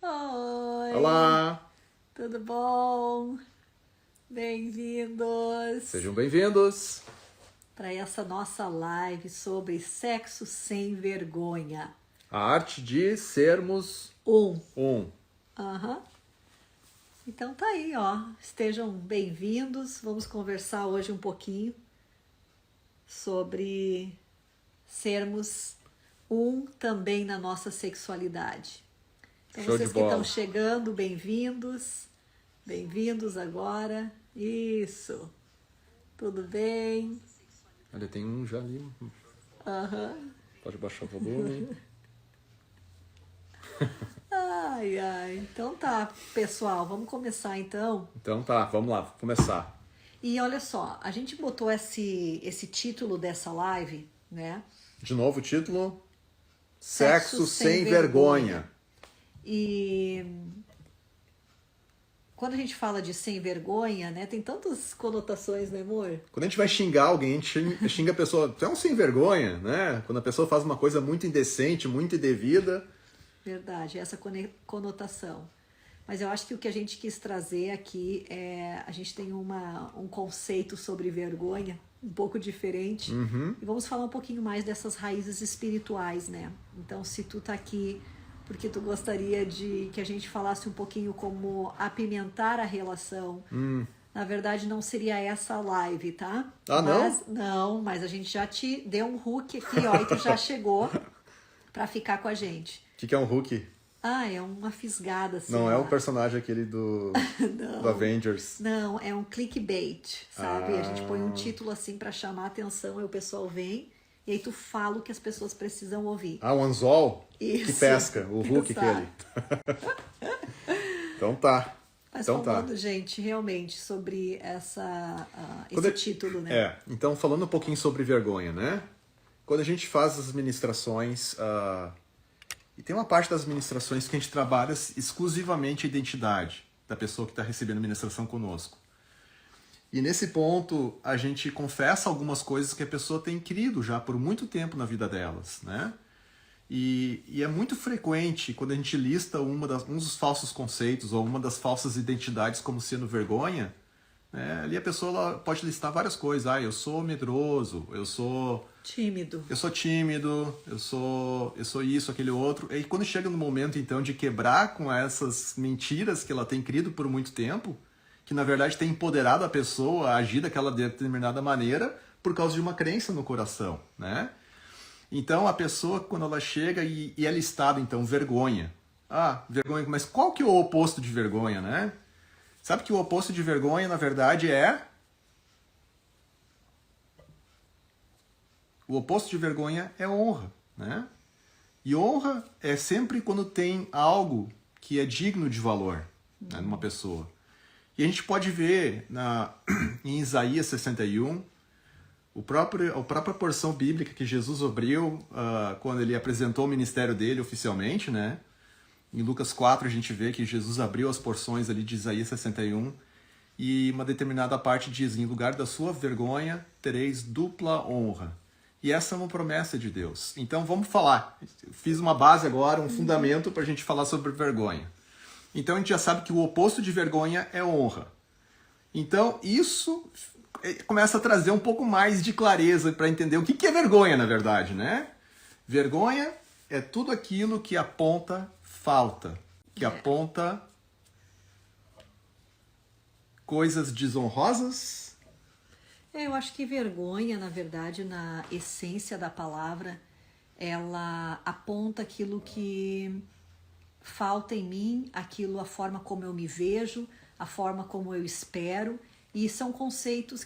Oi! Olá! Tudo bom? Bem-vindos! Sejam bem-vindos! Para essa nossa live sobre sexo sem vergonha. A arte de sermos um. Aham. Então tá aí, ó. Estejam bem-vindos. Vamos conversar hoje um pouquinho sobre sermos um também na nossa sexualidade. Então, Show vocês de que bola. estão chegando, bem-vindos. Bem-vindos agora. Isso. Tudo bem? Olha, tem um já ali. Aham. Pode baixar o volume. Ai, ai. Então tá, pessoal. Vamos começar então. Então tá, vamos lá, vamos começar. E olha só, a gente botou esse título dessa live, né? De novo o título: Sexo Sexo sem sem vergonha. E quando a gente fala de sem vergonha, né? Tem tantas conotações, né, amor? Quando a gente vai xingar alguém, a gente xinga a pessoa, tu é um sem vergonha, né? Quando a pessoa faz uma coisa muito indecente, muito indevida. Verdade, essa conotação. Mas eu acho que o que a gente quis trazer aqui é... A gente tem um conceito sobre vergonha um pouco diferente. E vamos falar um pouquinho mais dessas raízes espirituais, né? Então, se tu tá aqui porque tu gostaria de que a gente falasse um pouquinho como apimentar a relação, na verdade não seria essa a live, tá? Ah, mas, não? Mas a gente já te deu um hook aqui, ó, e tu já chegou pra ficar com a gente. O que é um Hulk? Ah, é uma fisgada, assim. Não é ó. o personagem aquele do Avengers. Não, é um clickbait, sabe? A gente põe um título assim pra chamar a atenção, aí o pessoal vem e aí tu fala o que as pessoas precisam ouvir. Ah, o anzol que Isso. pesca, o Hulk Exato. aquele. Então tá. Mas Então falando, gente, realmente sobre esse título, né? É, então falando um pouquinho sobre vergonha, né? Quando a gente faz as ministrações, e tem uma parte das ministrações que a gente trabalha exclusivamente a identidade da pessoa que está recebendo a ministração conosco. E nesse ponto, a gente confessa algumas coisas que a pessoa tem crido já por muito tempo na vida delas, né? E é muito frequente quando a gente lista um dos falsos conceitos ou uma das falsas identidades como sendo vergonha, né? Ali a pessoa ela pode listar várias coisas. Ah, eu sou medroso, eu sou Tímido. eu sou isso, aquele outro. E quando chega no momento, então, de quebrar com essas mentiras que ela tem crido por muito tempo, que na verdade tem empoderado a pessoa a agir daquela determinada maneira por causa de uma crença no coração, né? Então, a pessoa, quando ela chega e é listada, então, vergonha. Ah, vergonha, mas qual que é o oposto de vergonha, né? Sabe que o oposto de vergonha, na verdade, é... O oposto de vergonha é honra, né? E honra é sempre quando tem algo que é digno de valor, né, numa pessoa. E a gente pode ver em Isaías 61, a própria porção bíblica que Jesus abriu quando ele apresentou o ministério dele oficialmente, né? Em Lucas 4 a gente vê que Jesus abriu as porções ali de Isaías 61 e uma determinada parte diz: em lugar da sua vergonha tereis dupla honra. E essa é uma promessa de Deus. Então vamos falar. Fiz uma base agora, um fundamento para a gente falar sobre vergonha. Então a gente já sabe que o oposto de vergonha é honra. Então isso começa a trazer um pouco mais de clareza para entender o que é vergonha, na verdade, né? Vergonha é tudo aquilo que aponta falta, que aponta coisas desonrosas. Eu acho que vergonha, na verdade, na essência da palavra, ela aponta aquilo que falta em mim, a forma como eu me vejo, a forma como eu espero, e são conceitos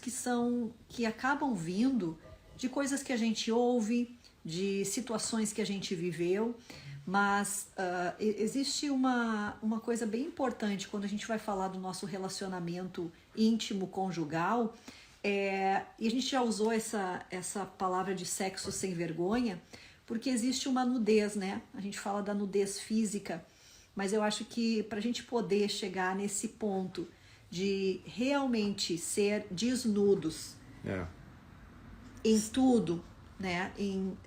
que acabam vindo de coisas que a gente ouve, de situações que a gente viveu, mas existe uma coisa bem importante quando a gente vai falar do nosso relacionamento íntimo, conjugal, e a gente já usou essa palavra de sexo sem vergonha, porque existe uma nudez, né? A gente fala da nudez física, mas eu acho que para a gente poder chegar nesse ponto de realmente ser desnudos em tudo, né?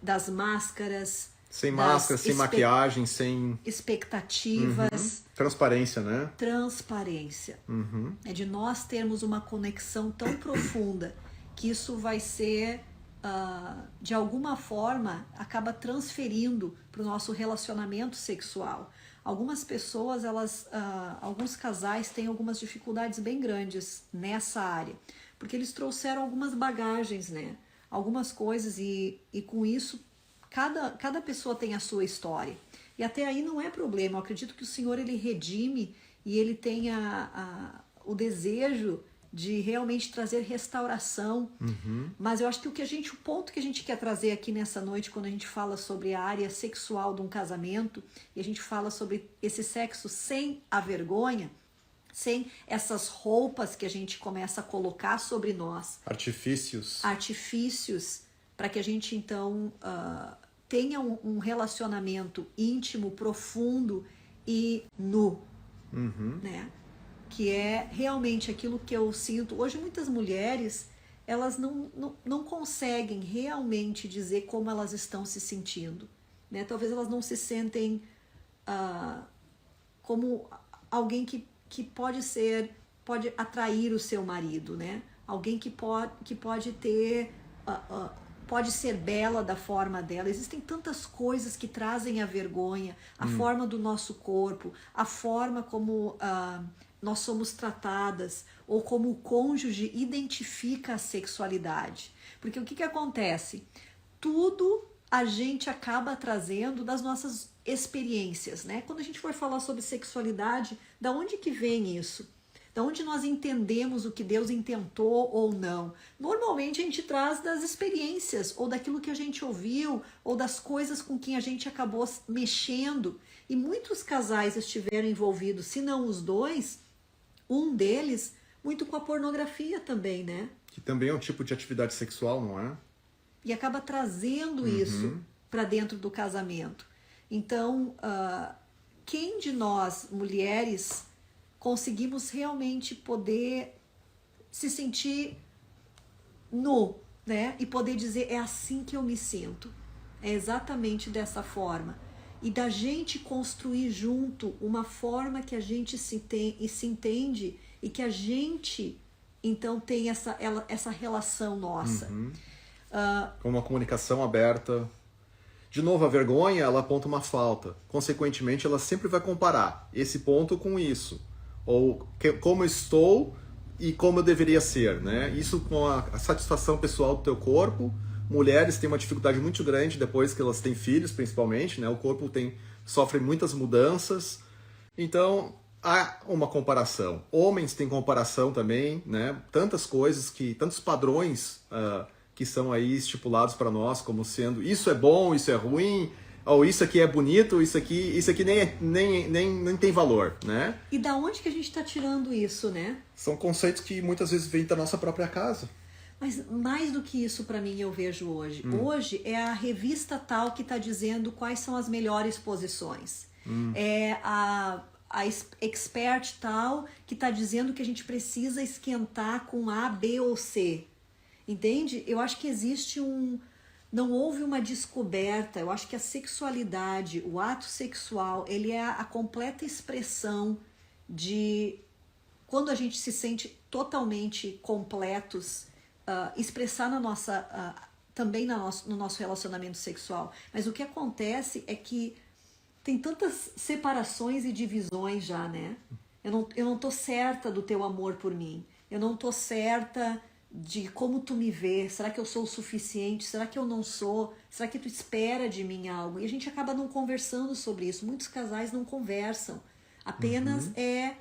Das máscaras, Sem máscara, sem maquiagem, sem expectativas. Transparência, né? Transparência. É de nós termos uma conexão tão profunda que isso vai ser, de alguma forma, acaba transferindo para o nosso relacionamento sexual. Algumas pessoas, alguns casais têm algumas dificuldades bem grandes nessa área, porque eles trouxeram algumas bagagens, né? Algumas coisas e com isso cada pessoa tem a sua história. E até aí não é problema. Eu acredito que o Senhor, ele redime e ele tem o desejo de realmente trazer restauração. Mas eu acho que o ponto que a gente quer trazer aqui nessa noite, quando a gente fala sobre a área sexual de um casamento, e a gente fala sobre esse sexo sem a vergonha, sem essas roupas que a gente começa a colocar sobre nós. Artifícios para que a gente então tenha um relacionamento íntimo, profundo e nu, né? Que é realmente aquilo que eu sinto. Hoje muitas mulheres, elas não conseguem realmente dizer como elas estão se sentindo, né? Talvez elas não se sentem como alguém que pode atrair o seu marido, né? Alguém que pode ter... pode ser bela da forma dela. Existem tantas coisas que trazem a vergonha, a forma do nosso corpo, a forma como nós somos tratadas, ou como o cônjuge identifica a sexualidade. Porque o que acontece? Tudo a gente acaba trazendo das nossas experiências, né? Quando a gente for falar sobre sexualidade, da onde que vem isso? Da onde nós entendemos o que Deus intentou ou não? Normalmente a gente traz das experiências, ou daquilo que a gente ouviu, ou das coisas com quem a gente acabou mexendo. E muitos casais estiveram envolvidos, se não os dois, um deles, muito com a pornografia também, né? Que também é um tipo de atividade sexual, não é? E acaba trazendo isso para dentro do casamento. Então, quem de nós, mulheres, conseguimos realmente poder se sentir nu, né? E poder dizer, é assim que eu me sinto. É exatamente dessa forma. E da gente construir junto uma forma que a gente se entende e que a gente, então, tem essa relação nossa. Com uma comunicação aberta. De novo, a vergonha, ela aponta uma falta. Consequentemente, ela sempre vai comparar esse ponto com isso. Ou como eu estou e como eu deveria ser, né? Isso com a satisfação pessoal do teu corpo. Mulheres têm uma dificuldade muito grande depois que elas têm filhos, principalmente, né? O corpo sofre muitas mudanças. Então, há uma comparação. Homens têm comparação também, né? Tantas coisas, tantos padrões que são aí estipulados para nós como sendo isso é bom, isso é ruim, ou isso aqui é bonito, isso aqui nem tem valor, né? E da onde que a gente está tirando isso, né? São conceitos que muitas vezes vêm da nossa própria casa. Mas mais do que isso para mim eu vejo hoje. Hoje é a revista tal que está dizendo quais são as melhores posições. É a expert tal que está dizendo que a gente precisa esquentar com A, B ou C. Entende? Eu acho que existe não houve uma descoberta. Eu acho que a sexualidade, o ato sexual, ele é a completa expressão de quando a gente se sente totalmente completos, expressar também no nosso relacionamento sexual. Mas o que acontece é que tem tantas separações e divisões já, né? Eu não tô certa do teu amor por mim. Eu não tô certa de como tu me vê. Será que eu sou o suficiente? Será que eu não sou? Será que tu espera de mim algo? E a gente acaba não conversando sobre isso. Muitos casais não conversam. Apenas é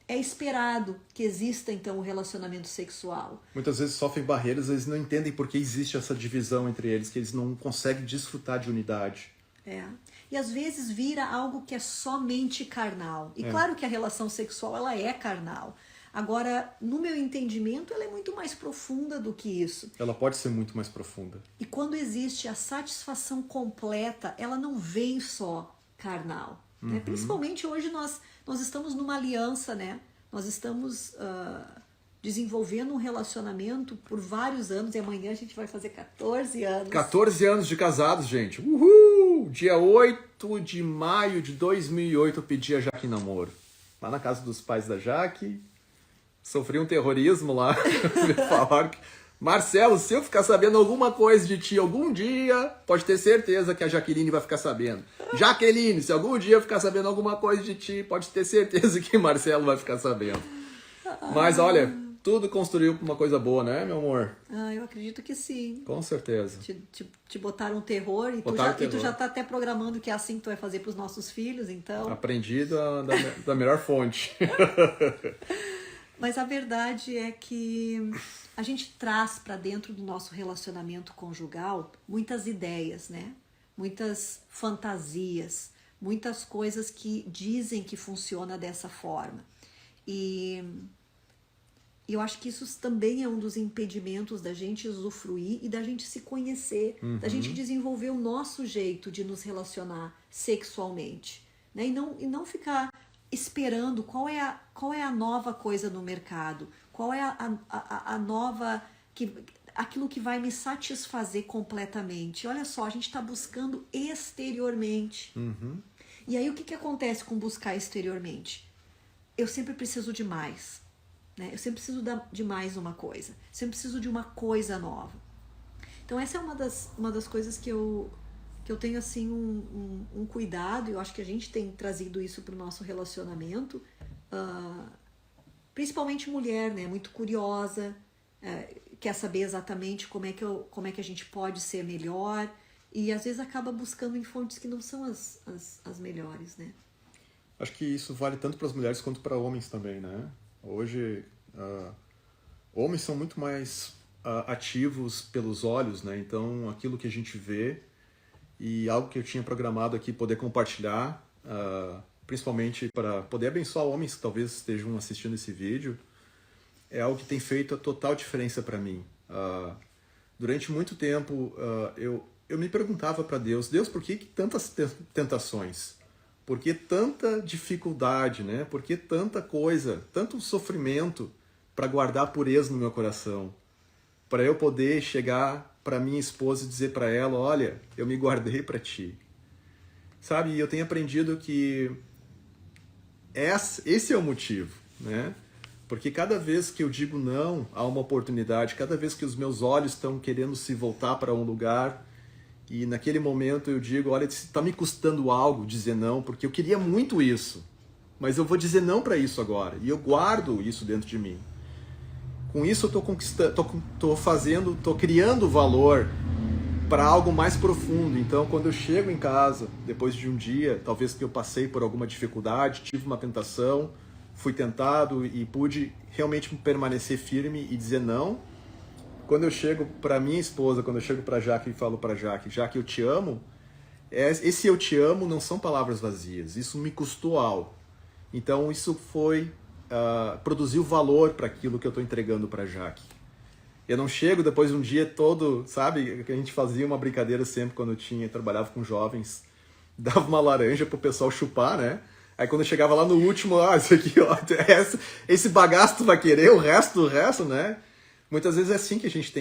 esperado que exista então um relacionamento sexual. Muitas vezes sofrem barreiras, eles não entendem por que existe essa divisão entre eles, que eles não conseguem desfrutar de unidade. E às vezes vira algo que é somente carnal. E claro que a relação sexual ela é carnal. Agora, no meu entendimento, ela é muito mais profunda do que isso. Ela pode ser muito mais profunda. E quando existe a satisfação completa, ela não vem só carnal. Né? Principalmente hoje nós estamos numa aliança, né? Nós estamos desenvolvendo um relacionamento por vários anos e amanhã a gente vai fazer 14 anos. 14 anos de casados, gente. Uhul! dia 8 de maio de 2008, eu pedi a Jaque em namoro. Lá na casa dos pais da Jaque. Sofri um terrorismo lá. Me falaram que, Marcelo, se eu ficar sabendo alguma coisa de ti algum dia, pode ter certeza que a Jaqueline vai ficar sabendo. Jaqueline, se algum dia eu ficar sabendo alguma coisa de ti, pode ter certeza que Marcelo vai ficar sabendo. Mas olha, tudo construiu uma coisa boa, né, meu amor? Eu acredito que sim. Com certeza. Te botaram um terror e tu já tá até programando que é assim que tu vai fazer pros nossos filhos, então... Aprendi da melhor fonte. Mas a verdade é que a gente traz para dentro do nosso relacionamento conjugal muitas ideias, né? Muitas fantasias, muitas coisas que dizem que funciona dessa forma. E eu acho que isso também é um dos impedimentos da gente usufruir e da gente se conhecer, da gente desenvolver o nosso jeito de nos relacionar sexualmente, né? E não ficar esperando qual é a nova coisa no mercado, qual é a nova, aquilo que vai me satisfazer completamente. Olha só, a gente está buscando exteriormente. E aí o que acontece com buscar exteriormente? Eu sempre preciso de mais, né? Eu sempre preciso de mais uma coisa, sempre preciso de uma coisa nova. Então essa é uma das coisas que eu tenho assim um cuidado, e eu acho que a gente tem trazido isso para o nosso relacionamento, principalmente mulher, né? Muito curiosa, quer saber exatamente como é que a gente pode ser melhor, e às vezes acaba buscando em fontes que não são as melhores, né? Acho que isso vale tanto para as mulheres quanto para homens também, né? Hoje, homens são muito mais ativos pelos olhos, né? Então, aquilo que a gente vê, e algo que eu tinha programado aqui poder compartilhar, principalmente para poder abençoar homens que talvez estejam assistindo esse vídeo, é algo que tem feito a total diferença para mim. Durante muito tempo, eu me perguntava para Deus, por que tantas tentações? Por que tanta dificuldade, né? Por que tanta coisa, tanto sofrimento para guardar pureza no meu coração? Para eu poder chegar para minha esposa e dizer para ela, olha, eu me guardei para ti. Sabe, e eu tenho aprendido que esse é o motivo, né? Porque cada vez que eu digo não a uma oportunidade, cada vez que os meus olhos estão querendo se voltar para um lugar, e naquele momento eu digo, olha, está me custando algo dizer não, porque eu queria muito isso, mas eu vou dizer não para isso agora, e eu guardo isso dentro de mim. Com isso eu estou conquistando, estou criando valor para algo mais profundo. Então, quando eu chego em casa, depois de um dia, talvez que eu passei por alguma dificuldade, tive uma tentação, fui tentado e pude realmente permanecer firme e dizer não. Quando eu chego para minha esposa, quando eu chego para Jaque e falo para Jaque, eu te amo, esse eu te amo não são palavras vazias, isso me custou algo. Então isso produziu valor para aquilo que eu estou entregando para Jaque. Eu não chego depois de um dia todo, sabe, que a gente fazia uma brincadeira sempre quando eu trabalhava com jovens, dava uma laranja pro pessoal chupar, né? Aí quando eu chegava lá no último, isso aqui, ó, esse bagaço tu vai querer, o resto, né? Muitas vezes é assim que a gente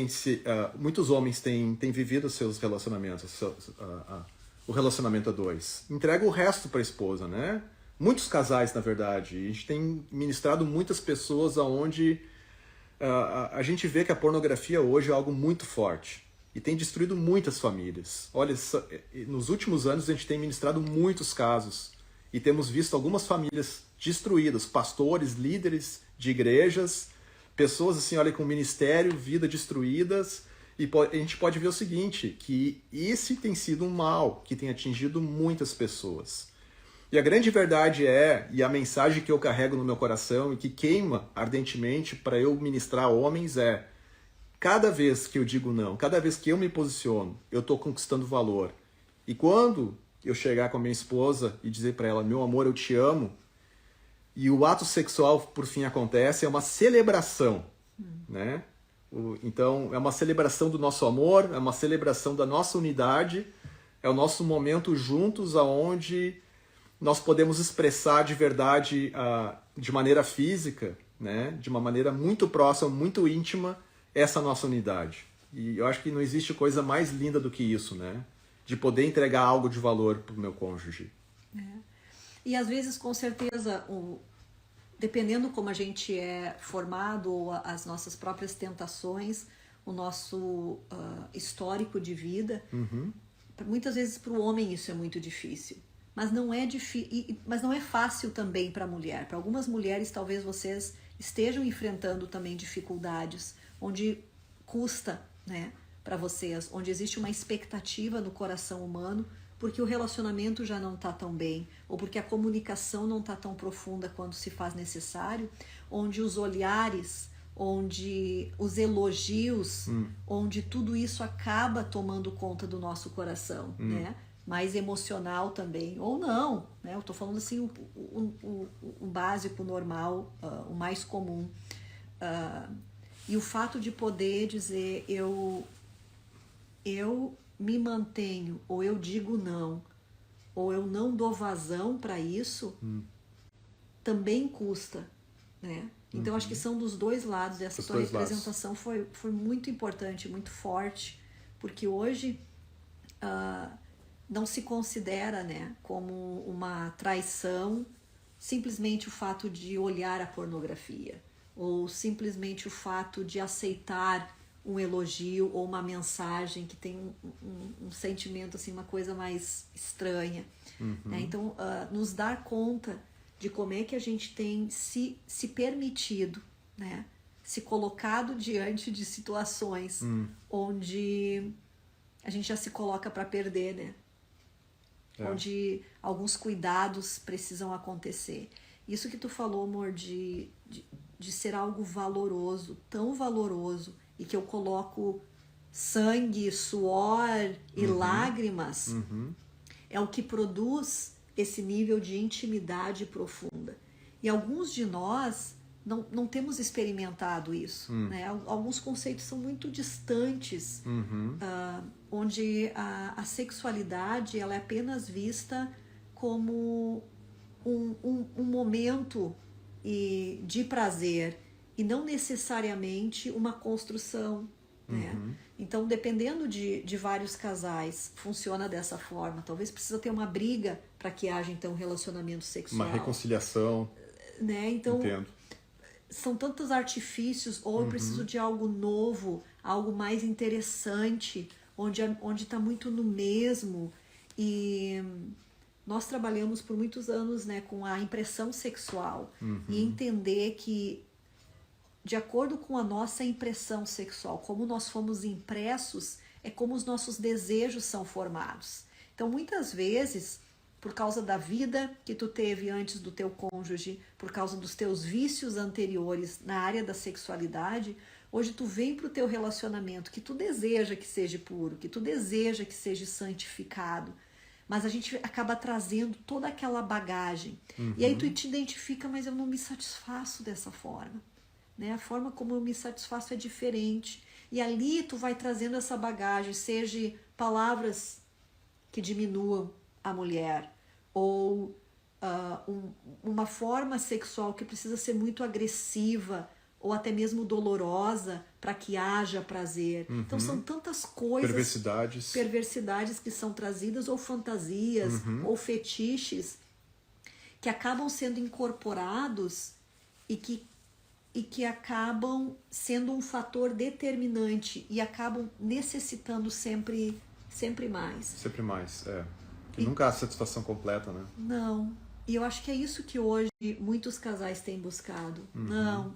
muitos homens têm vivido os seus relacionamentos, o relacionamento a dois. Entrega o resto para a esposa, né? Muitos casais, na verdade. A gente tem ministrado muitas pessoas aonde a gente vê que a pornografia hoje é algo muito forte e tem destruído muitas famílias. Olha, nos últimos anos a gente tem ministrado muitos casos e temos visto algumas famílias destruídas, pastores, líderes de igrejas, pessoas assim, olha, com ministério, vida destruídas, e a gente pode ver o seguinte, que esse tem sido um mal que tem atingido muitas pessoas. E a grande verdade e a mensagem que eu carrego no meu coração e que queima ardentemente para eu ministrar a homens cada vez que eu digo não, cada vez que eu me posiciono, eu estou conquistando valor. E quando eu chegar com a minha esposa e dizer para ela, meu amor, eu te amo, e o ato sexual, por fim, acontece, é uma celebração, né? Então, é uma celebração do nosso amor, é uma celebração da nossa unidade, é o nosso momento juntos aonde nós podemos expressar de verdade, de maneira física, né? De uma maneira muito próxima, muito íntima, essa nossa unidade. E eu acho que não existe coisa mais linda do que isso, né? de poder entregar algo de valor para o meu cônjuge. E às vezes, com certeza, dependendo como a gente é formado, ou as nossas próprias tentações, o nosso histórico de vida, muitas vezes para o homem isso é muito difícil. Mas não é mas não é fácil também para a mulher. Para algumas mulheres, talvez vocês estejam enfrentando também dificuldades, onde custa, né, para vocês, onde existe uma expectativa no coração humano, porque o relacionamento já não está tão bem, ou porque a comunicação não está tão profunda quanto se faz necessário, onde os olhares, onde os elogios, onde tudo isso acaba tomando conta do nosso coração, né? Mais emocional também, ou não, né? Eu estou falando assim o básico, normal, o mais comum. E o fato de poder dizer eu me mantenho, ou eu digo não, ou eu não dou vazão para isso, também custa, né? Então acho que são dos dois lados. Essa tua representação foi muito importante, muito forte, porque hoje não se considera, né, como uma traição simplesmente o fato de olhar a pornografia, ou simplesmente o fato de aceitar um elogio ou uma mensagem que tem um sentimento, assim, uma coisa mais estranha. Né? Então, nos dar conta de como é que a gente tem se permitido, né, se colocado diante de situações onde a gente já se coloca para perder, né? Onde alguns cuidados precisam acontecer. Isso que tu falou, amor, de ser algo valoroso, tão valoroso, e que eu coloco sangue, suor e lágrimas, é o que produz esse nível de intimidade profunda. E alguns de nós não temos experimentado isso, né? Alguns conceitos são muito distantes, onde a sexualidade ela é apenas vista como um momento de prazer e não necessariamente uma construção, né? Então, dependendo de vários casais, funciona dessa forma. Talvez precisa ter uma briga para que haja então um relacionamento sexual. Uma reconciliação. Né? Então, entendo. São tantos artifícios, ou eu preciso de algo novo, algo mais interessante, onde está muito no mesmo. E nós trabalhamos por muitos anos, né, com a impressão sexual e entender que, de acordo com a nossa impressão sexual, como nós fomos impressos, é como os nossos desejos são formados. Então, muitas vezes, por causa da vida que tu teve antes do teu cônjuge, por causa dos teus vícios anteriores na área da sexualidade, hoje tu vem para o teu relacionamento que tu deseja que seja puro, que tu deseja que seja santificado, mas a gente acaba trazendo toda aquela bagagem. E aí tu te identifica, mas eu não me satisfaço dessa forma. Né? A forma como eu me satisfaço é diferente. E ali tu vai trazendo essa bagagem, seja palavras que diminuam a mulher, ou uma forma sexual que precisa ser muito agressiva, ou até mesmo dolorosa, para que haja prazer. Então são tantas coisas, perversidades que são trazidas, ou fantasias, ou fetiches, que acabam sendo incorporados e que acabam sendo um fator determinante e acabam necessitando sempre mais. Sempre mais, E nunca há satisfação completa, né? Não. E eu acho que é isso que hoje muitos casais têm buscado. Não,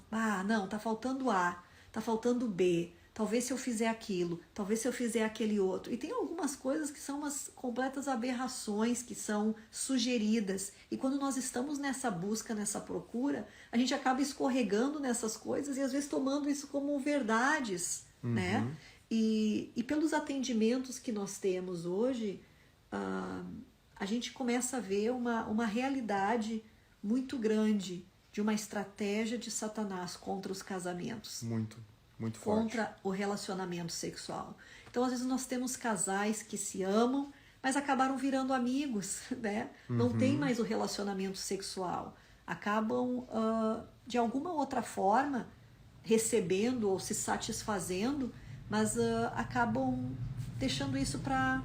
tá faltando A, tá faltando B. Talvez se eu fizer aquilo, talvez se eu fizer aquele outro. E tem algumas coisas que são umas completas aberrações que são sugeridas. E quando nós estamos nessa busca, nessa procura, a gente acaba escorregando nessas coisas e às vezes tomando isso como verdades, né? E pelos atendimentos que nós temos hoje, a gente começa a ver uma realidade muito grande de uma estratégia de Satanás contra os casamentos. Muito forte. Contra o relacionamento sexual. Então, às vezes, nós temos casais que se amam, mas acabaram virando amigos, né? Não tem mais o relacionamento sexual. Acabam, de alguma outra forma, recebendo ou se satisfazendo, mas acabam deixando isso para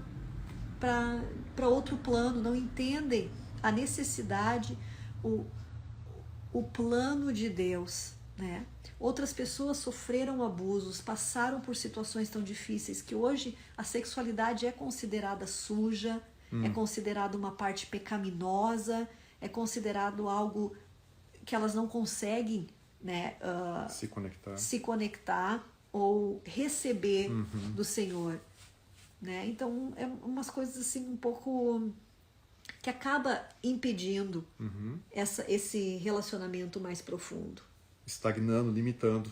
para outro plano, não entendem a necessidade, o plano de Deus, né? Outras pessoas sofreram abusos, passaram por situações tão difíceis que hoje a sexualidade é considerada suja, é considerado uma parte pecaminosa, é considerado algo que elas não conseguem, né, se conectar ou receber do Senhor, né? Então é umas coisas assim um pouco que acaba impedindo esse relacionamento mais profundo. Estagnando, limitando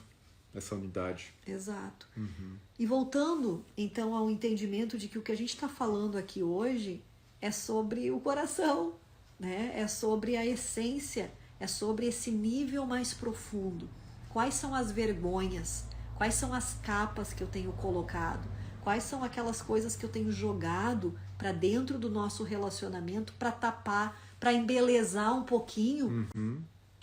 essa unidade. Exato. E voltando então ao entendimento de que o que a gente está falando aqui hoje é sobre o coração, né? É sobre a essência, é sobre esse nível mais profundo. Quais são as vergonhas? Quais são as capas que eu tenho colocado? Quais são aquelas coisas que eu tenho jogado para dentro do nosso relacionamento para tapar, para embelezar um pouquinho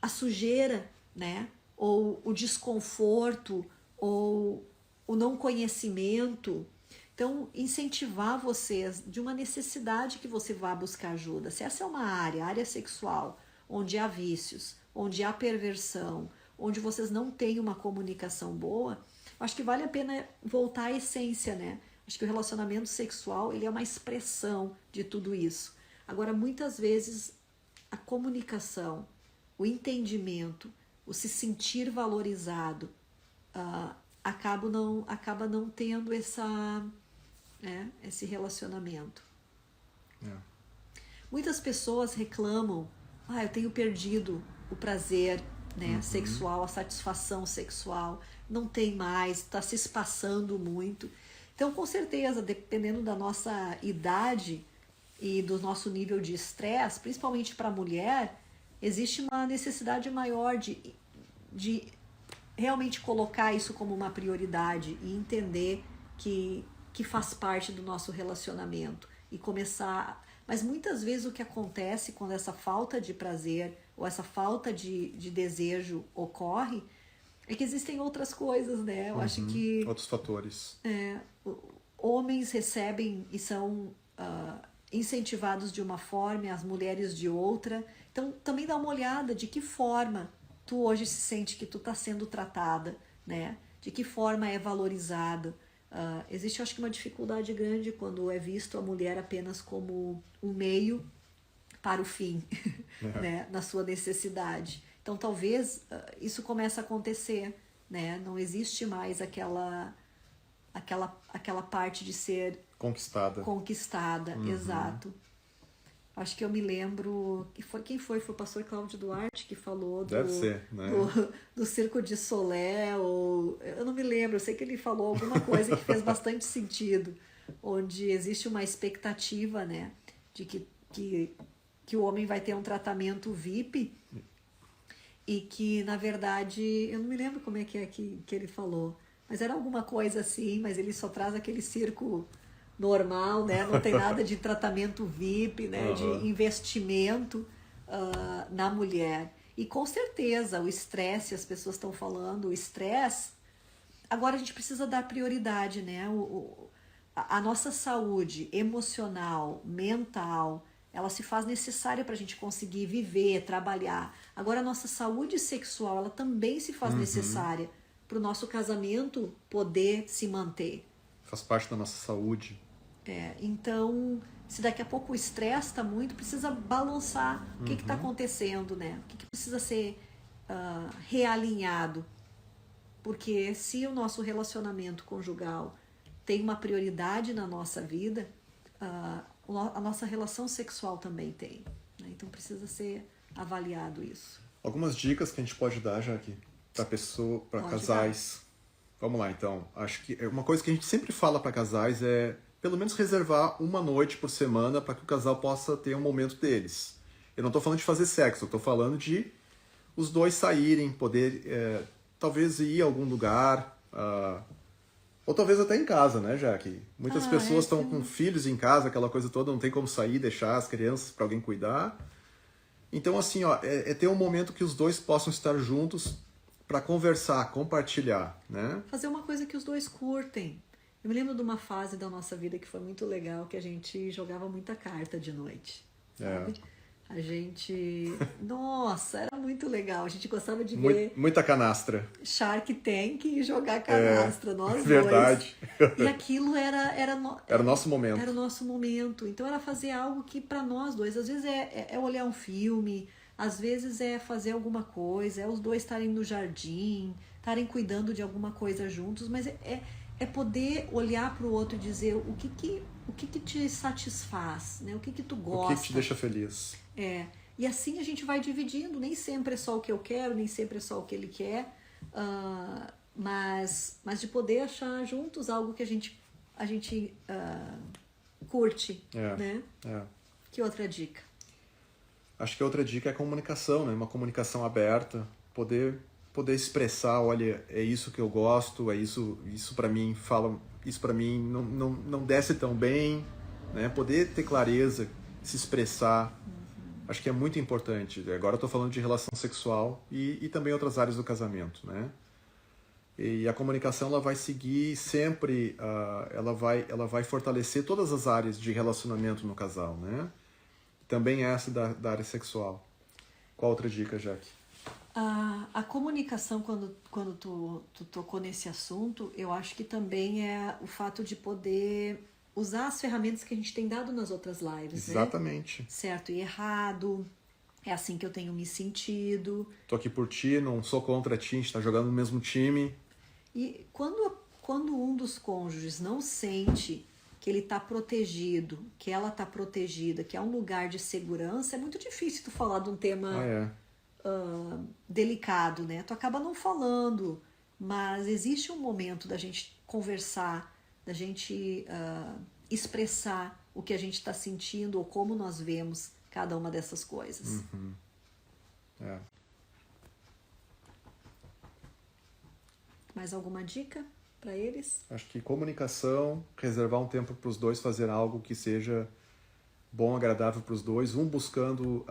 a sujeira, né? Ou o desconforto, ou o não conhecimento. Então, incentivar vocês de uma necessidade que você vá buscar ajuda. Se essa é uma área sexual, onde há vícios, onde há perversão, onde vocês não têm uma comunicação boa, acho que vale a pena voltar à essência, né? Acho que o relacionamento sexual, ele é uma expressão de tudo isso. Agora, muitas vezes, a comunicação, o entendimento, o se sentir valorizado, acaba não tendo esse relacionamento. Muitas pessoas reclamam, eu tenho perdido o prazer, né, sexual, a satisfação sexual, não tem mais, está se espaçando muito. Então, com certeza, dependendo da nossa idade e do nosso nível de estresse, principalmente para a mulher, existe uma necessidade maior de realmente colocar isso como uma prioridade e entender que faz parte do nosso relacionamento e começar. Mas muitas vezes o que acontece quando essa falta de prazer ou essa falta de desejo ocorre é que existem outras coisas, né? Eu acho que outros fatores. Homens recebem e são incentivados de uma forma, as mulheres de outra. Então, também dá uma olhada de que forma tu hoje se sente que tu está sendo tratada, né? De que forma é valorizada. Existe, acho que, uma dificuldade grande quando é visto a mulher apenas como um meio para o fim, né? Na sua necessidade. Então, talvez isso comece a acontecer, né? Não existe mais aquela parte de ser conquistada, exato. Acho que eu me lembro, quem foi o pastor Cláudio Duarte que falou Deve ser, né? do Circo de Solé, ou eu não me lembro, eu sei que ele falou alguma coisa que fez bastante sentido, onde existe uma expectativa, né, de que o homem vai ter um tratamento VIP e que, na verdade, eu não me lembro como é que ele falou, mas era alguma coisa assim, mas ele só traz aquele circo normal, né? Não tem nada de tratamento VIP, né? De investimento na mulher. E com certeza o estresse, as pessoas estão falando, o estresse, agora a gente precisa dar prioridade, né? A nossa saúde emocional, mental, ela se faz necessária para a gente conseguir viver, trabalhar. Agora a nossa saúde sexual, ela também se faz necessária para o nosso casamento poder se manter. Faz parte da nossa saúde. Então, se daqui a pouco o estresse está muito, precisa balançar o que está acontecendo, né? O que precisa ser realinhado. Porque se o nosso relacionamento conjugal tem uma prioridade na nossa vida, a nossa relação sexual também tem, né? Então precisa ser avaliado isso. Algumas dicas que a gente pode dar, Jaque, para casais. Vamos lá, então. Acho que uma coisa que a gente sempre fala para casais é pelo menos reservar uma noite por semana para que o casal possa ter um momento deles. Eu não estou falando de fazer sexo, eu estou falando de os dois saírem, poder talvez ir a algum lugar, ou talvez até em casa, né, Jaque? Muitas pessoas estão com filhos em casa, aquela coisa toda, não tem como sair, deixar as crianças para alguém cuidar. Então, assim, é ter um momento que os dois possam estar juntos para conversar, compartilhar, né? Fazer uma coisa que os dois curtem. Eu me lembro de uma fase da nossa vida que foi muito legal, que a gente jogava muita carta de noite, sabe? A gente... Nossa, era muito legal. A gente gostava de ver Muita canastra. Shark Tank e jogar canastra, nós verdade. dois. E aquilo era o nosso momento. Era o nosso momento. Então era fazer algo que para nós dois, às vezes é olhar um filme, às vezes é fazer alguma coisa, é os dois estarem no jardim, estarem cuidando de alguma coisa juntos, mas é poder olhar para o outro e dizer o que te satisfaz, né? O que tu gosta. O que te deixa feliz. E assim a gente vai dividindo, nem sempre é só o que eu quero, nem sempre é só o que ele quer, mas de poder achar juntos algo que a gente curte, né? Que outra dica? Acho que a outra dica é a comunicação, né? Uma comunicação aberta, poder expressar, olha, é isso que eu gosto, é isso para mim isso para mim não desce tão bem, né? Poder ter clareza, se expressar. Acho que é muito importante. Agora eu estou falando de relação sexual e também outras áreas do casamento, né? E a comunicação ela vai seguir sempre, ela vai fortalecer todas as áreas de relacionamento no casal, né? Também essa da área sexual. Qual outra dica, Jaque? A comunicação, quando tu tocou nesse assunto, eu acho que também é o fato de poder usar as ferramentas que a gente tem dado nas outras lives, Exatamente. né? Certo e errado, é assim que eu tenho me sentido. Tô aqui por ti, não sou contra ti, a gente tá jogando no mesmo time. E quando um dos cônjuges não sente que ele tá protegido, que ela tá protegida, que é um lugar de segurança, é muito difícil tu falar de um tema delicado, né? Tu acaba não falando, mas existe um momento da gente conversar, da gente expressar o que a gente está sentindo ou como nós vemos cada uma dessas coisas. Mais alguma dica para eles? Acho que comunicação, reservar um tempo para os dois fazer algo que seja bom, agradável para os dois, um buscando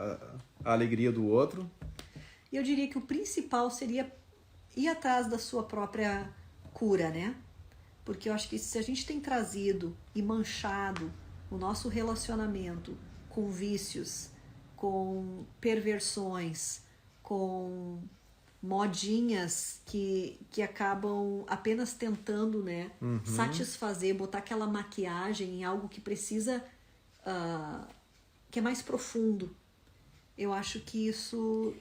a alegria do outro. E eu diria que o principal seria ir atrás da sua própria cura, né? Porque eu acho que se a gente tem trazido e manchado o nosso relacionamento com vícios, com perversões, com modinhas que acabam apenas tentando, né, satisfazer, botar aquela maquiagem em algo que precisa, que é mais profundo. Eu acho que isso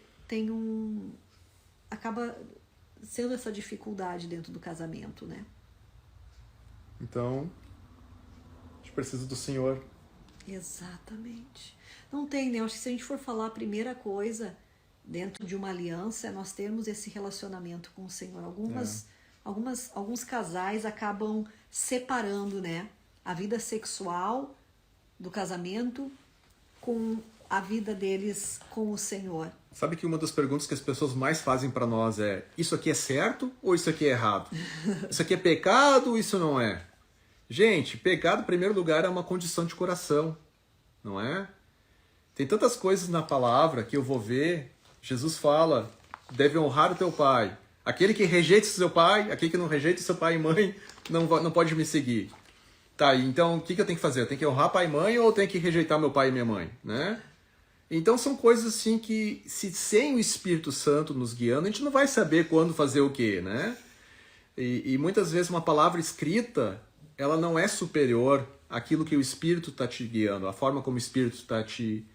acaba sendo essa dificuldade dentro do casamento, né? Então, a gente precisa do Senhor. Exatamente. Não tem, né? Eu acho que se a gente for falar a primeira coisa dentro de uma aliança é nós termos esse relacionamento com o Senhor. Alguns casais acabam separando, né, a vida sexual do casamento com a vida deles com o Senhor. Sabe que uma das perguntas que as pessoas mais fazem para nós é: isso aqui é certo ou isso aqui é errado? Isso aqui é pecado ou isso não é? Gente, pecado, em primeiro lugar, é uma condição de coração, não é? Tem tantas coisas na palavra que eu vou ver. Jesus fala, deve honrar o teu pai. Aquele que rejeita o seu pai, aquele que não rejeita o seu pai e mãe, não pode me seguir. Tá, então o que eu tenho que fazer? Eu tenho que honrar pai e mãe ou eu tenho que rejeitar meu pai e minha mãe, né? Então são coisas assim que, sem o Espírito Santo nos guiando, a gente não vai saber quando fazer o quê, né? E muitas vezes uma palavra escrita, ela não é superior àquilo que o Espírito está te guiando, a forma como o Espírito está te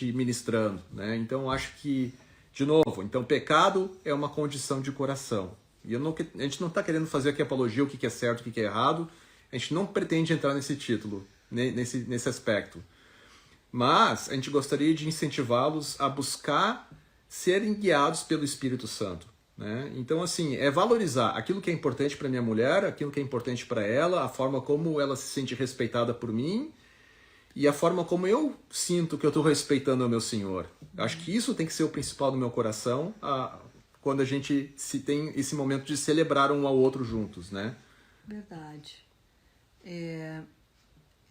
ministrando, né? Então acho que, de novo, então pecado é uma condição de coração. E a gente não está querendo fazer aqui apologia, o que é certo, o que é errado. A gente não pretende entrar nesse título, nesse aspecto. Mas a gente gostaria de incentivá-los a buscar serem guiados pelo Espírito Santo, né? Então, assim, é valorizar aquilo que é importante para minha mulher, aquilo que é importante para ela, a forma como ela se sente respeitada por mim e a forma como eu sinto que eu estou respeitando o meu Senhor. Acho que isso tem que ser o principal do meu coração quando a gente tem esse momento de celebrar um ao outro juntos, né? Verdade.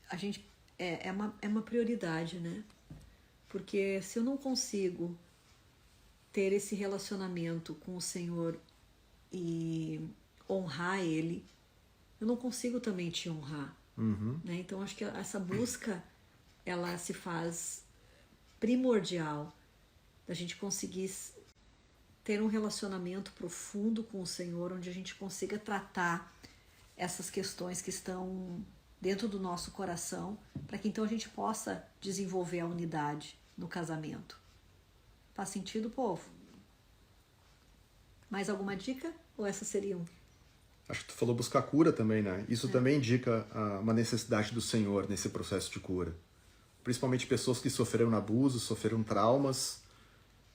A gente é uma prioridade, né? Porque se eu não consigo ter esse relacionamento com o Senhor e honrar Ele, eu não consigo também te honrar. Né? Então, acho que essa busca, ela se faz primordial da gente conseguir ter um relacionamento profundo com o Senhor, onde a gente consiga tratar essas questões que estão dentro do nosso coração, para que então a gente possa desenvolver a unidade no casamento. Faz sentido, povo? Mais alguma dica? Ou essas seriam? Acho que tu falou buscar cura também, né? Isso também indica uma necessidade do Senhor nesse processo de cura. Principalmente pessoas que sofreram abuso, sofreram traumas,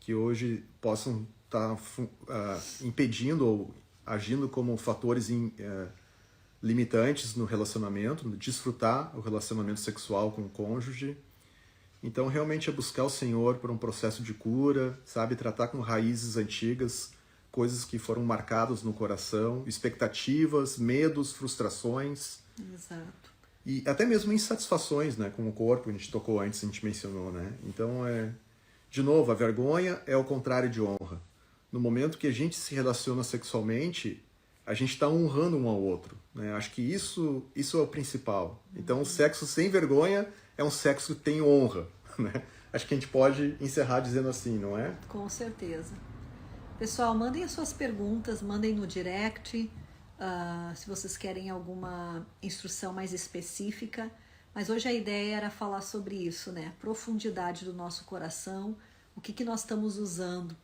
que hoje possam estar impedindo ou agindo como fatores limitantes no relacionamento, no desfrutar o relacionamento sexual com o cônjuge. Então, realmente é buscar o Senhor por um processo de cura, sabe? Tratar com raízes antigas, coisas que foram marcadas no coração, expectativas, medos, frustrações. Exato. E até mesmo insatisfações, né? Com o corpo, a gente tocou antes, a gente mencionou, né? Então, de novo, a vergonha é o contrário de honra. No momento que a gente se relaciona sexualmente, a gente está honrando um ao outro, né? Acho que isso é o principal. Então, o sexo sem vergonha é um sexo que tem honra, né? Acho que a gente pode encerrar dizendo assim, não é? Com certeza. Pessoal, mandem as suas perguntas, mandem no direct, se vocês querem alguma instrução mais específica. Mas hoje a ideia era falar sobre isso, né? Profundidade do nosso coração, o que nós estamos usando,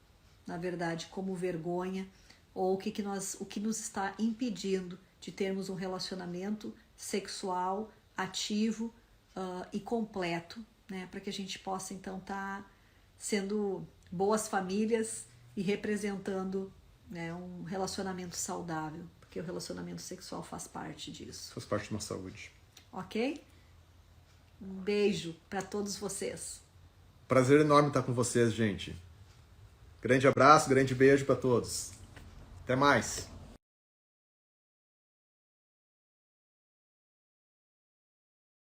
na verdade, como vergonha, ou o que nos está impedindo de termos um relacionamento sexual ativo e completo, né? Para que a gente possa, então, estar sendo boas famílias e representando, né, um relacionamento saudável, porque o relacionamento sexual faz parte disso. Faz parte da nossa saúde. Ok? Um beijo para todos vocês. Prazer enorme estar com vocês, gente. Grande abraço, grande beijo para todos. Até mais.